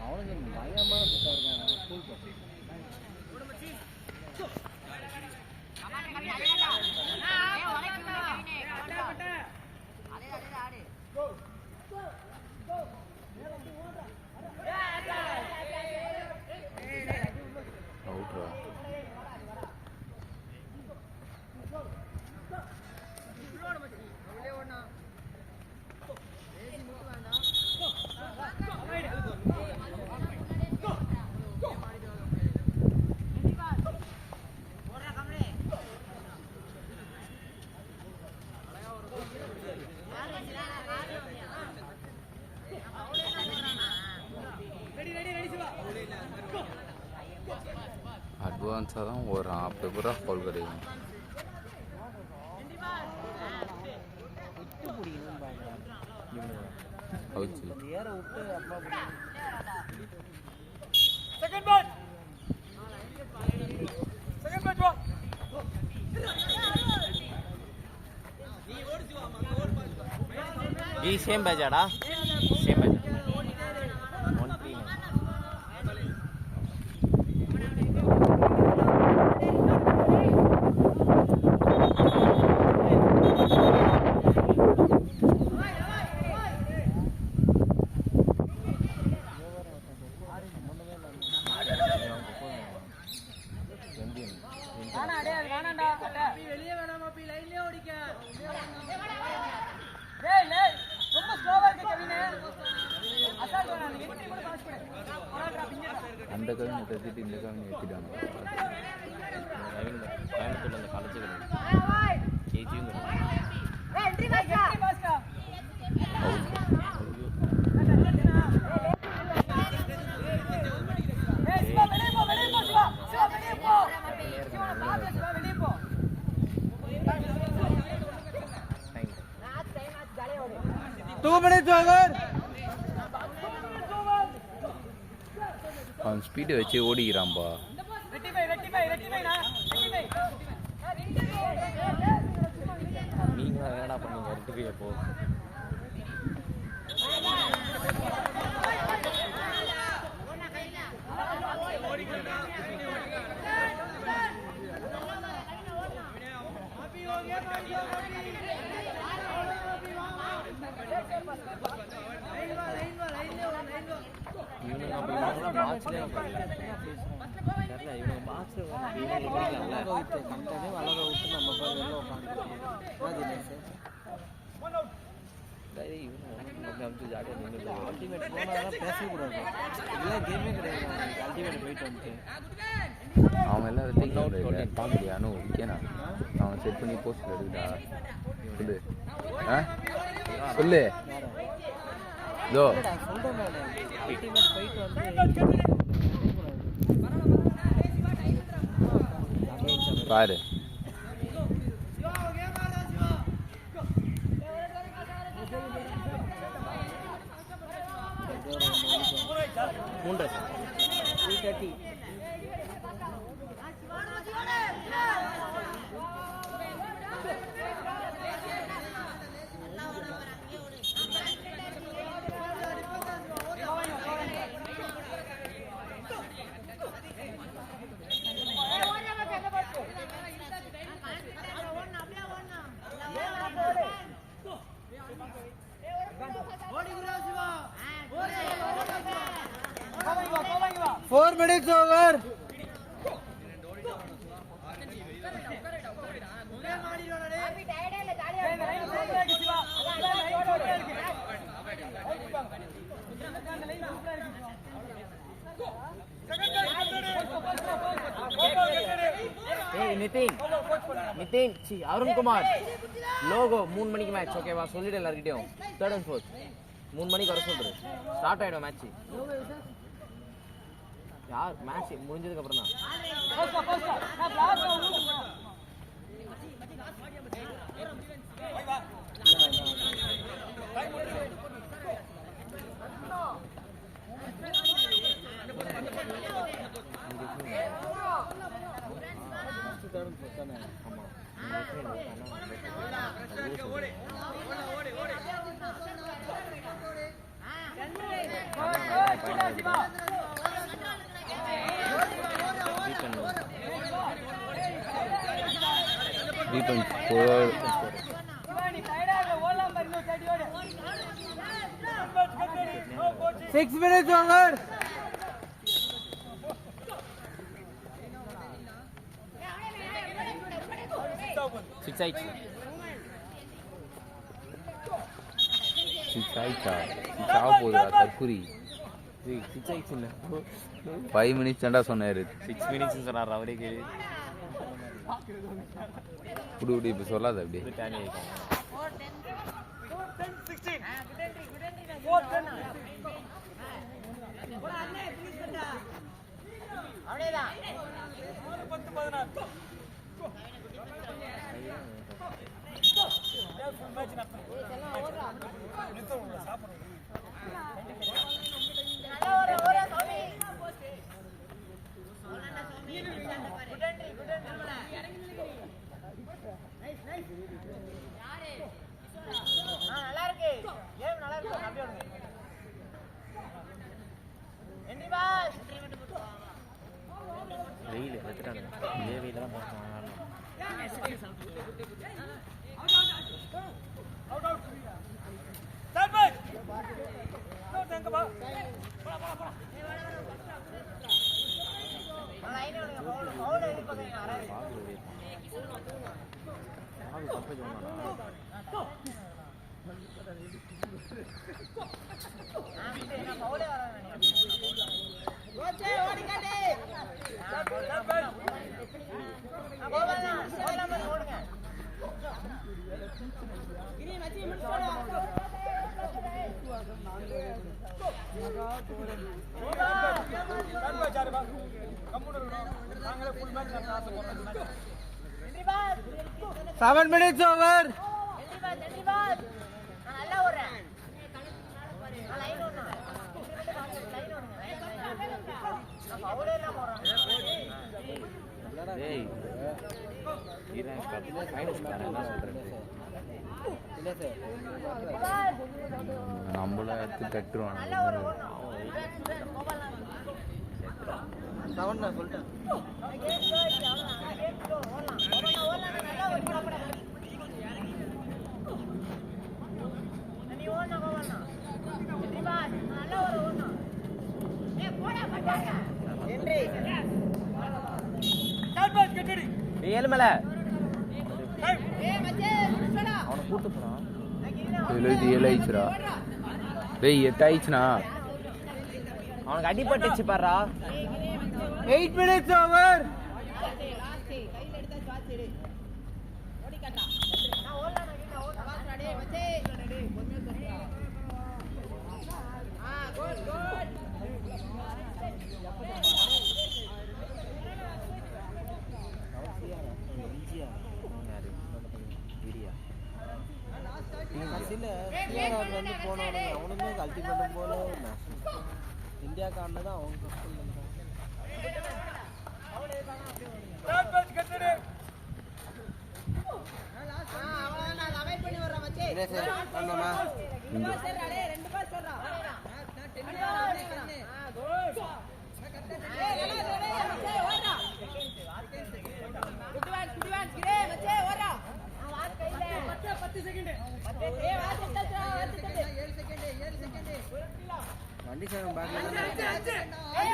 அவனுக்கு பயமாக இருக்காங்க ஸ்கூல் பசங்க. एडवांसा தான் ஒரு பேப்பரா கால் கरेगा விட்டு புடிக்கணும் பாக்குறாங்க ஹவுச்சி ஏற விட்டு அப்பா புடிக்கணும். செகண்ட் பால் வா ये सेम बजाड़ा सेम बजा 1-3 அந்த கவினை தட்டிட்டு இந்த கவினை ஏற்றிட்டாங்க. கோயம்புத்தூர்ல அந்த காலேஜ் கேஜியும் அவன் ஸ்பீடை வச்சு ஓடிக்கிறான்பா. நீங்க என்னடா பண்ணீங்க ரெட்டிஃபை அப்போ இவனுங்க அப்படி மார்ச்லேயே தெரியல இவனுங்க மார்ச் இவனுங்க பிடிக்கலாம்ல கண்டனே வளர விட்டு நம்ம போய் வெளில உட்காந்து அல்டிமேட் போனால் பேசக்கூடாது இல்லை கேமே கிடையாது அல்டிமேட் போயிட்டு வந்துட்டு அவன் எல்லாத்தையும் காமெடியானு ஓகேண்ணா அவன் செட் பண்ணி போஸ்ட் எடுக்குதா சொல்லு சொல்லு இதோ சொல்கிறேன் அல்டிமேட் போயிட்டு வந்து பாரு மூன்று 3:30 4 minutes over. Hey Nitin, see Arun Kumar. Logo 3 மணிக்கு மேட்ச் ஓகேவா சொல்லிடு எல்லார்கிட்டயும் 3rd and 4th 3 மணிக்கு வர சொல்றேன் ஸ்டார்ட் ஆயிடும் மேட்ச் யார் மேட்ச் முடிஞ்சதுக்கு அப்புறம் தான் ஆமா Defense forward. 6 minutes over. 6 8. 6 ஆயிடுச்சா 6 ஆக போகுதா தற்குறி 6 8 இல்ல 5 minutes தான்டா சொன்னாரு 6 minutes சொன்னார் அவரே கேளு புடி இப்போ சொல்லாத அப்படியே டைம் ஆயிடும் 16 அவ்வளவுதான் 10 16 வெயில் எடுத்துட்டாங்க இதே வெயில தான் போறாங்க Seven minutes over. Hey, நம்மள எடுத்து கட்டுருவான் சவுண்ட் நான் சொல்லிட்டேன் ஏழு மேல அவனை கூட்டு போறான் 7 ஆயிடுச்சுடா டேய் 8 ஆயிடுச்சுனா அவனுக்கு அடிபட்டுச்சு பாருடா 8 minutes over வந்து போனவனுங்க அவனுமே அல்டிமேட்டும் போல இந்தியாக்காரன தான் அவங்க வண்டி சேவன் பேக்ல